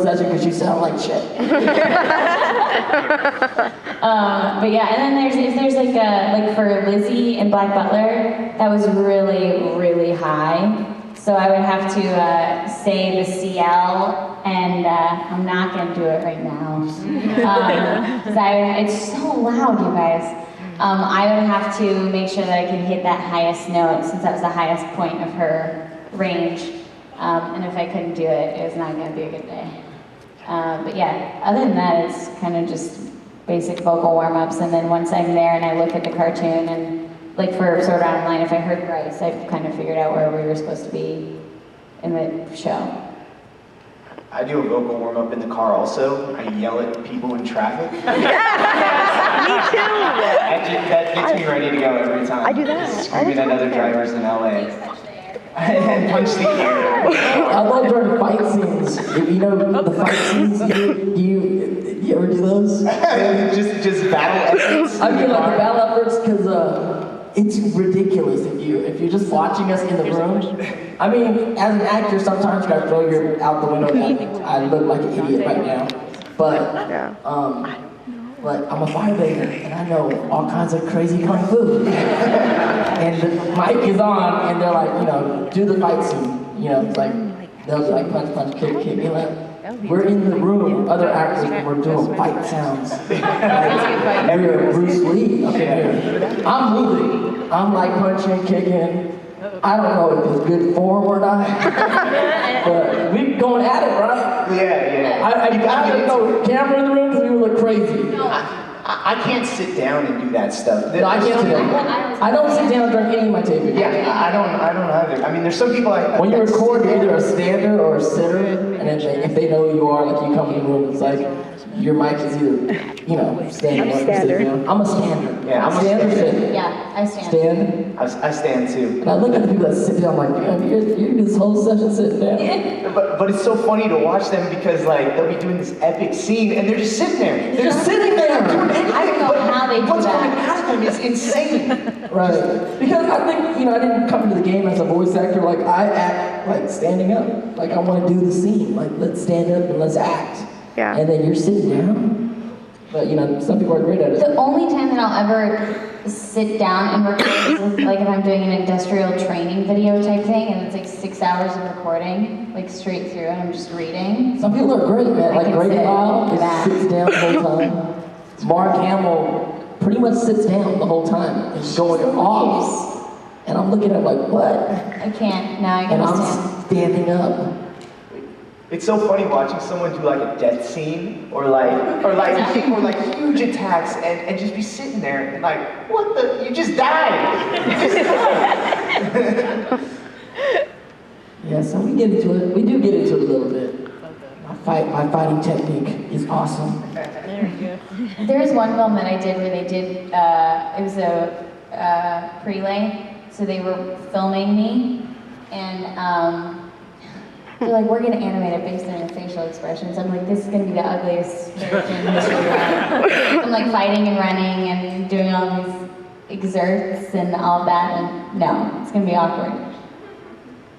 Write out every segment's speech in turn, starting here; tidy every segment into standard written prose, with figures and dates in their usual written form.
session because you sound like shit. But yeah, and then there's like for Lizzie and Black Butler, that was really, really high. So I would have to say the CL, and I'm not gonna do it right now. It's so loud, you guys. I would have to make sure that I can hit that highest note, since that was the highest point of her range. And if I couldn't do it, it was not gonna be a good day. But yeah, other than that, it's kind of just basic vocal warm-ups, and then once I'm there and I look at the cartoon, and like for Sword Art Online, if I heard Bryce, I've kind of figured out where we were supposed to be in the show. I do a vocal warm-up in the car also. I yell at people in traffic. Me too! That gets me ready to go every time. I do that. Screaming at other drivers in LA. And punch the air. I love during fight scenes. You know the fight scenes, you ever do those? just battle efforts. I mean like the battle efforts because it's ridiculous if you're just watching us in the room. I mean, as an actor, sometimes you gotta throw your out the window. I look like an idiot right now, but I'm a firebender and I know all kinds of crazy kung fu. And the mic is on, and they're like, you know, do the fight scene. You know, it's like they'll be like punch, punch, kick, kick. And like, we're in the room, other actors, and we're doing fight sounds. Like, we're Bruce Lee up in here. I'm moving. I'm like punching, kicking. I don't know if it's good form or not, but we going at it, right? Yeah. I gotta know camera in the room because we would look crazy. I can't sit down and do that stuff. No, I can't sit down. I don't sit down during any of my taping. Yeah, I don't either. I mean, there's some people when you record, you're either a stander or a sitter, and then if they know who you are, like you come in the room, it's like your mic is either, you know, standing up or sitting down. I'm a stander. Yeah, I'm a stander. Yeah, I stand. Stand? I stand too. And I look at the people that sit down like, damn, you're this whole session sitting down. But it's so funny to watch them because like they'll be doing this epic scene and they're just sitting there. They're just sitting there. I don't know how they do What's that. coming out of them is insane. Right. Because I think, you know, I didn't come to the game as a voice actor. Like, I act like standing up. Like, I want to do the scene. Like, let's stand up and let's act. Yeah. And then you're sitting down. But, you know, some people are great at it. The only time that I'll ever sit down and record is like if I'm doing an industrial training video type thing, and it's like 6 hours of recording, like straight through, and I'm just reading. Some people are great, man. Like, Grady Lyle just sits down the whole time. Mark Hamill pretty much sits down the whole time. And going off. And I'm looking at him like, what? I can't. No, I And can't I'm stand. standing up. It's so funny watching someone do like a death scene or like huge attacks and just be sitting there and like, what the? You just died. Yeah, so we get into it. We do get into it a little bit. My fighting technique is awesome. There you go. There was one film that I did where they did, it was a prelay, so they were filming me, and they're like, we're gonna animate it based on your facial expressions. I'm like, this is gonna be the ugliest character in history. I'm like fighting and running and doing all these exerts and all that, and no, it's gonna be awkward.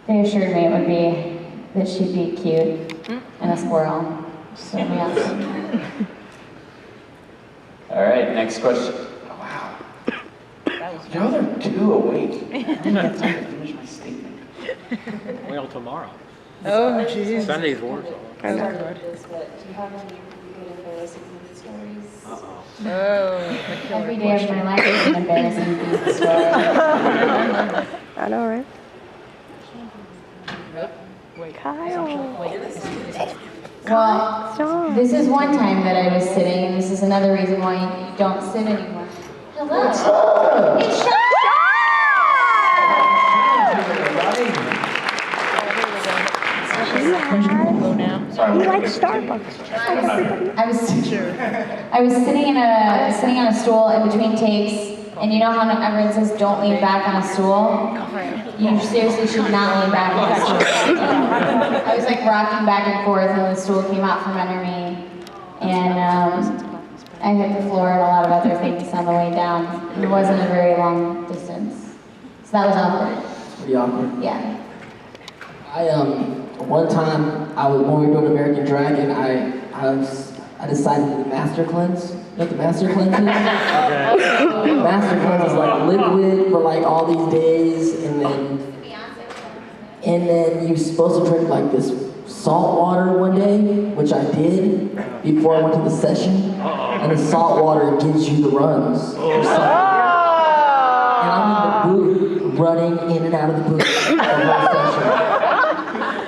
They assured me it would be, that she'd be cute and a squirrel. So it'd be awesome. All right, next question. Oh, wow. Y'all are 2 awake. I'm not going to finish my statement. Wait till tomorrow. Oh, jeez. Sunday's war. I know. Do you have any good embarrassing food stories? Uh-oh. Oh, Every day of my life is an embarrassing food story. I know, right? Kyle. Well, Stop. this is one time that I was sitting, and this is another reason why you don't sit anymore. Hello. It's Sean! He likes Starbucks. I was sitting on a stool in between takes, and you know how everyone says don't lean back on a stool? You seriously should not lean back on a stool. I was like rocking back and forth, and the stool came out from under me, and I hit the floor and a lot of other things on the way down. It wasn't a very long distance, so that was awkward. Pretty awkward. Yeah. one time when we were doing American Dragon, I decided to master cleanse. You know what the master cleanse is? Master cleanse is like liquid for like all these days, and then you're supposed to drink like this salt water one day, which I did before I went to the session, and the salt water gives you the runs. And I'm in the booth, running in and out of the booth the whole session.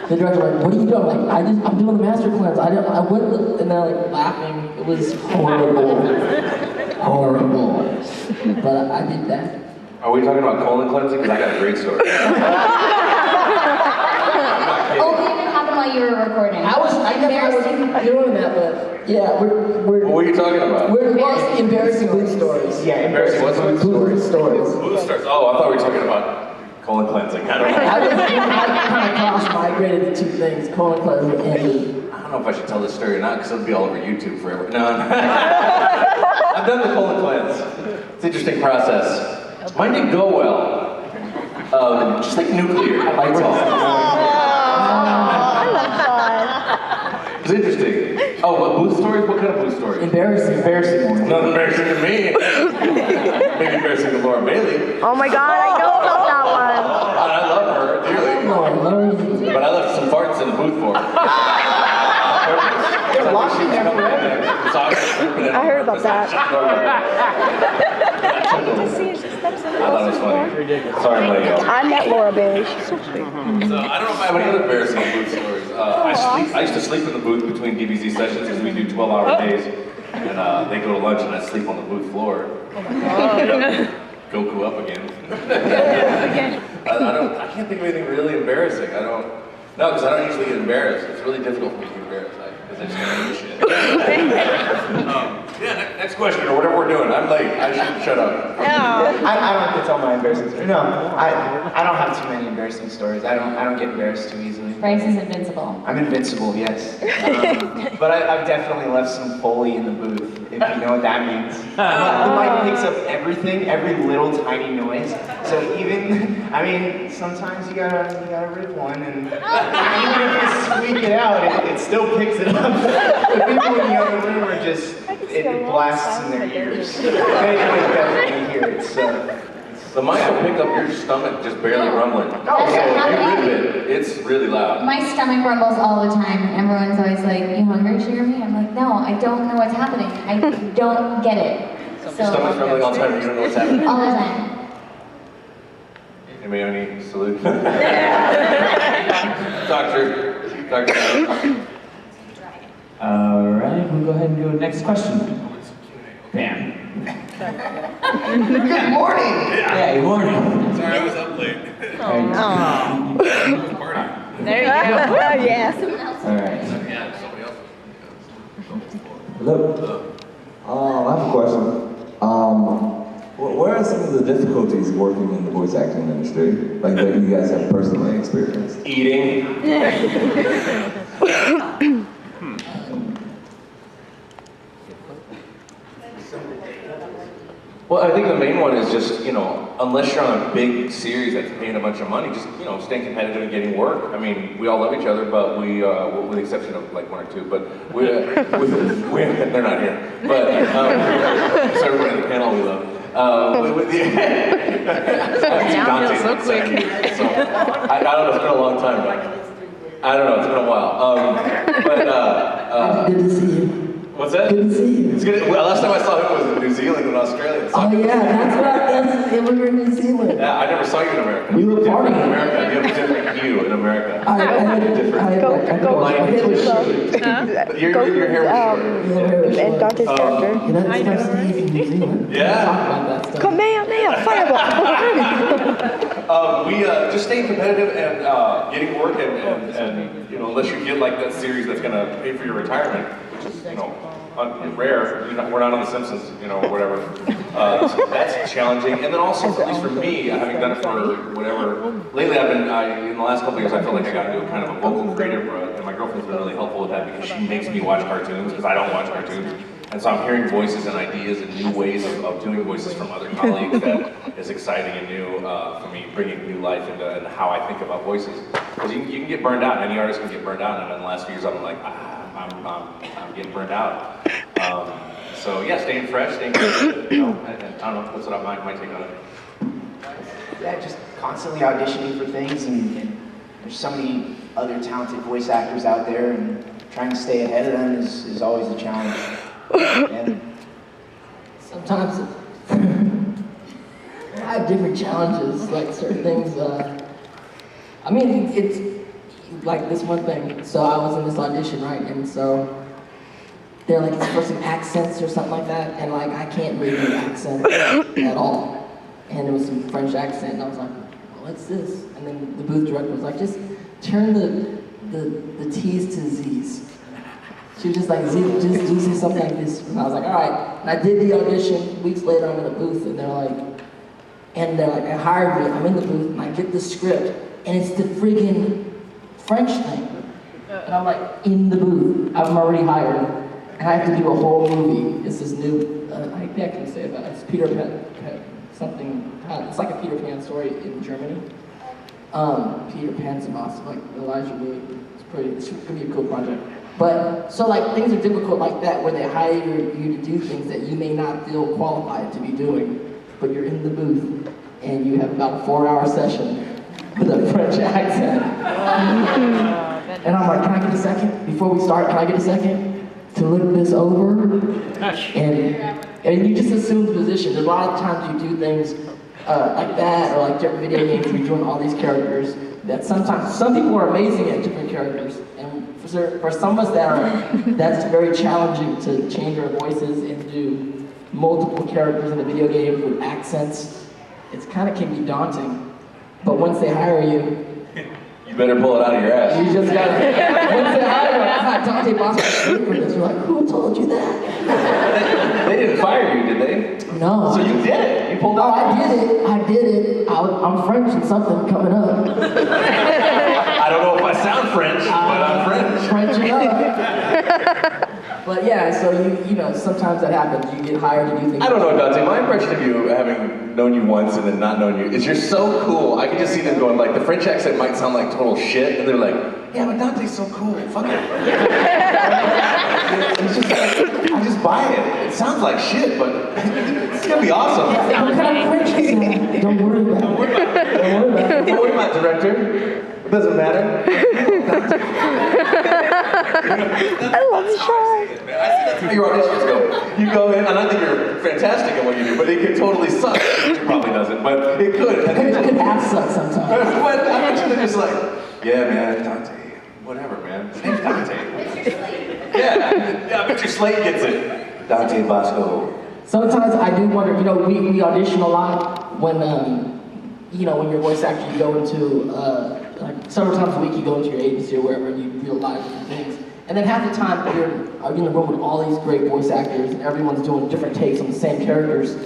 The director's like, "What are you doing?" I'm like, I'm doing the master cleanse. I went, and they're like laughing. It was horrible, horrible. But I did that. Are we talking about colon cleansing? Because I got a great story. Oh, it even happened while you were recording. I never was doing that, but yeah, we're What were you talking about? we're embarrassing booth stories. Yeah, embarrassing What's booth Booth stories. stories. Blue stars. Oh, I thought we were talking about colon cleansing. I don't know. I kind of cross-migrated the two things, colon cleansing and I don't know if I should tell this story or not, because it'll be all over YouTube forever. No. I've done the colon cleanse. It's an interesting process. Mine didn't go well. Just like nuclear. Lights off. It was interesting. Oh, what booth stories? What kind of booth stories? embarrassing ones. Not embarrassing to me. Maybe embarrassing to Laura Bailey. Oh my God, I know about that And I love her dearly. But I left some farts in the booth for her. They're locking them forever. one. I heard about that. I thought it was funny. Sorry, I'm letting you go. I met Laura Bailey. She's so sweet. So, I don't know if I have any other embarrassing booth stories. I used to sleep in the booth between DBZ sessions because we do 12-hour days. And they go to lunch and I sleep on the booth floor. Yep. Goku up again. I can't think of anything really embarrassing. No, because I don't usually get embarrassed. It's really difficult for me to get embarrassed. Because I just can't do shit. Next question, or whatever we're doing. I'm late. I should shut up. I don't have to tell my embarrassing stories. No, I don't have too many embarrassing stories. I don't get embarrassed too easily. Bryce is invincible. I'm invincible, yes. But I've definitely left some Foley in the booth, if you know what that means. The mic picks up everything, every little tiny noise. So sometimes you gotta rip one, and even if you squeak it out, it still picks it up. The people in the other room are just, it blasts in their ears. They definitely hear it, so. The mic will pick up your stomach just barely rumbling. That's So if you happening. rip it, it's really loud. My stomach rumbles all the time, and everyone's always like, "You hungry, Jeremy?" I'm like, "No, I don't know what's happening. I don't get it." Your stomach's rumbling all the time and you don't know what's happening. All the time. Anybody have any salute? Doctor. All right, we'll go ahead and go next question. Bam. Good morning! Yeah, good morning. Sorry, I was up late. There you go. Yes. All right. Yeah, somebody else. Hello. I have a question. What are some of the difficulties working in the voice acting industry, like that you guys have personally experienced? Eating. Well, I think the main one is just, unless you're on a big series that's paying a bunch of money, just, staying competitive and getting work. I mean, we all love each other, but we, with the exception of like one or two, but they're not here. But, so everybody in the panel we love. With the, Downhill so quick. So, I don't know, it's been a long time. I don't know, it's been a while. Good to see you. What's that? Good to see you. It's good. Well, last time I saw him was in New Zealand and Australia. Oh yeah, we were in New Zealand. Yeah, I never saw you in America. We were Different partying. in America. You have a different hue in America. I Your hair was short. And Dante's character. You know, that's nice to see you in New Zealand. Yeah. Talk about that stuff. Kamehameha, fireball. We just staying competitive and getting work and unless you get like that series that's gonna pay for your retirement, which is rare. We're not on The Simpsons, whatever. So that's challenging. And then also, at least for me, having done it for whatever. Lately, in the last couple of years, I feel like I got into a kind of a vocal creative route, and my girlfriend's been really helpful with that because she makes me watch cartoons because I don't watch cartoons. And so I'm hearing voices and ideas and new ways of doing voices from other colleagues that is exciting and new for me, bringing new life into how I think about voices. Because you can get burned out. Any artist can get burned out. And in the last few years, I'm like, I'm getting burned out. So yeah, staying fresh, staying good, you know, and I don't know, that's what my take on it. Yeah, just constantly auditioning for things, and there's so many other talented voice actors out there, and trying to stay ahead of them is always a challenge. And sometimes I have different challenges, like certain things. I mean, it's like this one thing. So I was in this audition, right? And so they're like, it's for some accents or something like that, and like I can't really do accent at all. And it was some French accent, and I was like, what's this? And then the booth director was like, just turn the T's to Z's. She was just like, just do something like this. And I was like, all right. And I did the audition. Weeks later, I'm in the booth, and they're like, I hired me. I'm in the booth, and I get the script, and it's the friggin' French thing. And I'm like, in the booth. I'm already hired, and I have to do a whole movie. It's this new, I think I can say about it. It's Peter Pan, something. It's like a Peter Pan story in Germany. Peter Pan's awesome, like Elijah Wood. It's gonna be a cool project. But, so like, things are difficult like that, where they hire you to do things that you may not feel qualified to be doing, but you're in the booth, and you have about a 4-hour session with a French accent. And I'm like, can I get a second? Before we start, can I get a second to look this over? And you just assume the position. There's a lot of times you do things like that, or like different video games, you're doing all these characters, that sometimes, some people are amazing at different characters, and for some of us that's very challenging to change our voices and do multiple characters in a video game with accents. It's kind of can be daunting, but once they hire you, you better pull it out of your ass. you just gotta, once they hire you, God, Dante Bosco for this. You're like, who told you that? They didn't fire you, did they? No. So you did it. You pulled it Oh, out. I did it. I'm French and something coming up. I don't know if I sound French, but I'm French. French enough. But yeah, so you know, sometimes that happens. You get hired to do things. I don't know, Dante. My impression of you, having known you once and then not known you, is you're so cool. I can just see them going, like, the French accent might sound like total shit, and they're like, yeah, but Dante's so cool. Fuck it. It's just like, I just buy it. It sounds like shit, but it's gonna be awesome. Yeah, what kind of French is that? Don't worry about it. Don't worry about it. Don't worry about it. Don't worry about it, director. It doesn't matter. I love the show. I see that's how your auditions go. You go in, and I think you're fantastic at what you do, but it could totally suck. It probably doesn't, but it could. It could half suck sometimes. But I bet you they're just like, yeah, man, Dante, whatever, man. His name's Dante. Yeah, I bet your slate gets it. Dante Bosco. Sometimes I do wonder, you know, we audition a lot when, you know, when you're a voice actor, you go into, like several times a week you go into your agency or wherever and you do a lot of different things. And then half the time you're in the room with all these great voice actors and everyone's doing different takes on the same characters.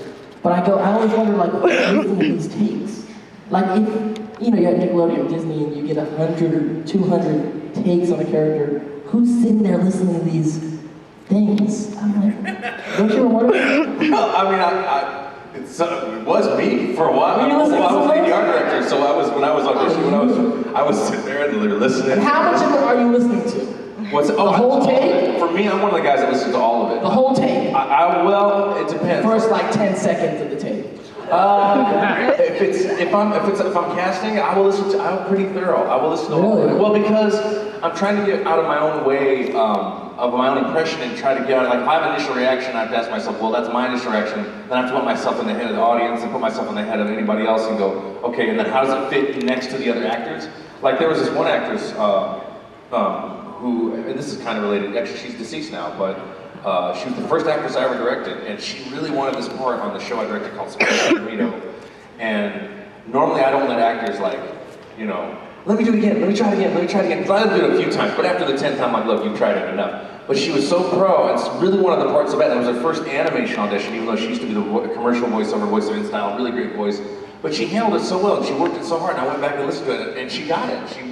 But I always wonder, like, who's listening to these takes? Like, if, you know, you're at Nickelodeon or Disney and you get 100 or 200 takes on a character, who's sitting there listening to these things? I'm like, don't you ever wonder? Well, I mean, it was me for a while. Were you listening I was to the art director, so when I was auditioning, I was sitting there and listening. And how much of it are you listening to? The whole tape? For me, I'm one of the guys that listens to all of it. The whole tape? Well, it depends. First, like 10 seconds of the tape. If I'm casting, I'm pretty thorough. I will listen to all of it. Well, because I'm trying to get out of my own way of my own impression and try to get out. Like, if I have an initial reaction, I have to ask myself, well, that's my initial reaction. Then I have to put myself in the head of the audience and put myself in the head of anybody else and go, okay, and then how does it fit next to the other actors? Like, there was this one actress who, and this is kind of related. Actually, she's deceased now, but she was the first actress I ever directed, and she really wanted this part on the show I directed called SCHEMMEL. And normally I don't let actors, like, you know, let me do it again, let me try it again, let me try it again. Because I did it a few times, but after the 10th time, I'm like, look, you've tried it enough. But she was so pro, and really wanted the part so bad. That was her first animation audition, even though she used to be the commercial voiceover, voice of InStyle, really great voice. But she handled it so well, and she worked it so hard, and I went back and listened to it, and she got it. She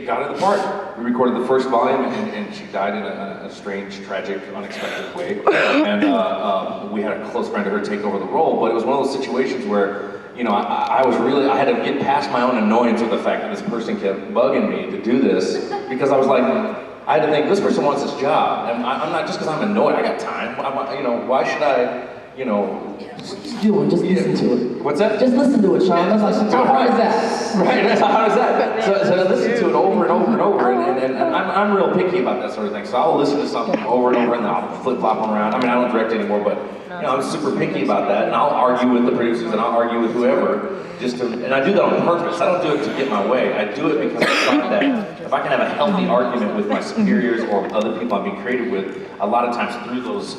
got it the part. We recorded the first volume, and she died in a strange, tragic, unexpected way. And we had a close friend of her take over the role, but it was one of those situations where you know, I had to get past my own annoyance with the fact that this person kept bugging me to do this, because I was like, I had to think, this person wants this job, and I'm not, just because I'm annoyed, I got time, you know, why should I, you know... Just do it, just listen to it. What's that? Just listen to it, Sean. That's like, how hard is that? Right, that's how hard is that? So I listen to it over and over and over, and I'm real picky about that sort of thing, so I'll listen to something over and over, and then I'll flip-flop them around. I mean, I don't direct anymore, but you know, I'm super picky about that, and I'll argue with the producers, and I'll argue with whoever, and I do that on purpose. I don't do it to get my way. I do it because I find that if I can have a healthy argument with my superiors or with other people I'm being creative with, a lot of times through those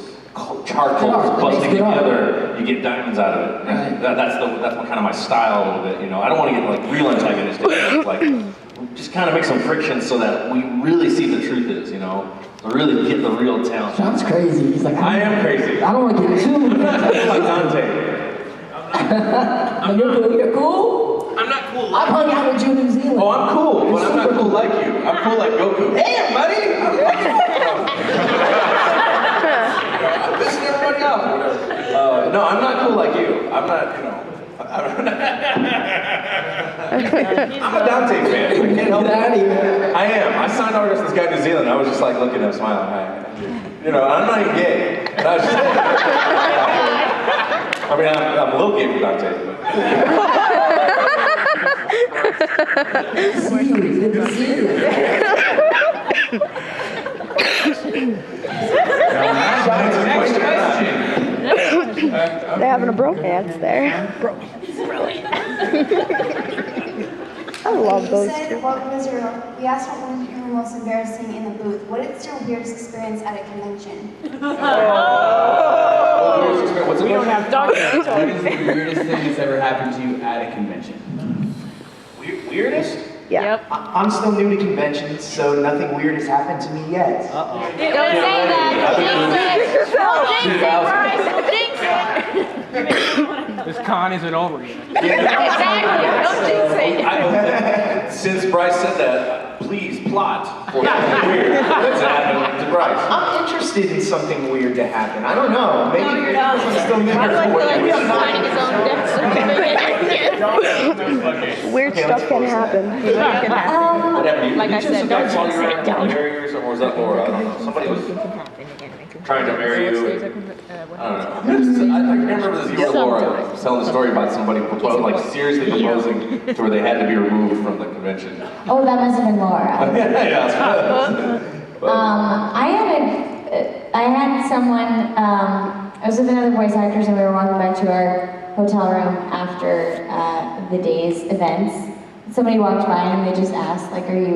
charcoals busting together, you get diamonds out of it. And that's kind of my style a little bit, you know. I don't want to get like real antagonistic, like just kind of make some friction so that we really see the truth is, you know. To really get the real talent. Sean's crazy. He's like, I am crazy. I don't want to get too like Dante. You're cool? I'm not cool. I've hung out with you in New Zealand. Oh, I'm cool, but I'm not cool like you. I'm cool like Goku. Damn, buddy! I'm pissing everybody off. No, I'm not cool like you. I'm not, you know. I'm a Dante fan. I can't help it. I am. I signed autographs with this guy in New Zealand. I was just like looking at him, smiling. You know, I'm not even gay. And I was just I mean, I'm a little gay for Dante. Good to see you. They're having a bromance there. I love those two. We asked what one of you were most embarrassing in the booth. What is your weirdest experience at a convention? What's we don't have time. What is the weirdest thing that's ever happened to you at a convention? Weirdest? Yeah. Yep. I'm still new to conventions, so nothing weird has happened to me yet. Don't say that. Jinx it. This con isn't over yet. Exactly. Don't jinx it. Since Bryce said that, please plot for something weird that's happened to Bryce. I'm interested in something weird to happen. I don't know. Maybe No, you're not. I'm still new. Why do I feel like he's finding his own death certificate? Weird stuff can happen. What happened? Like I said, don't jinx it. Don't marry you, or was that Laura? I don't know. Somebody was trying to marry you. I don't know. I can't remember this. You or Laura telling the story about somebody like seriously proposing to where they had to be removed from the convention. Oh, that must have been Laura. Yeah, I had someone, I was with another voice actors and we were walking back to our hotel room after the day's events. Somebody walked by and they just asked, like, are you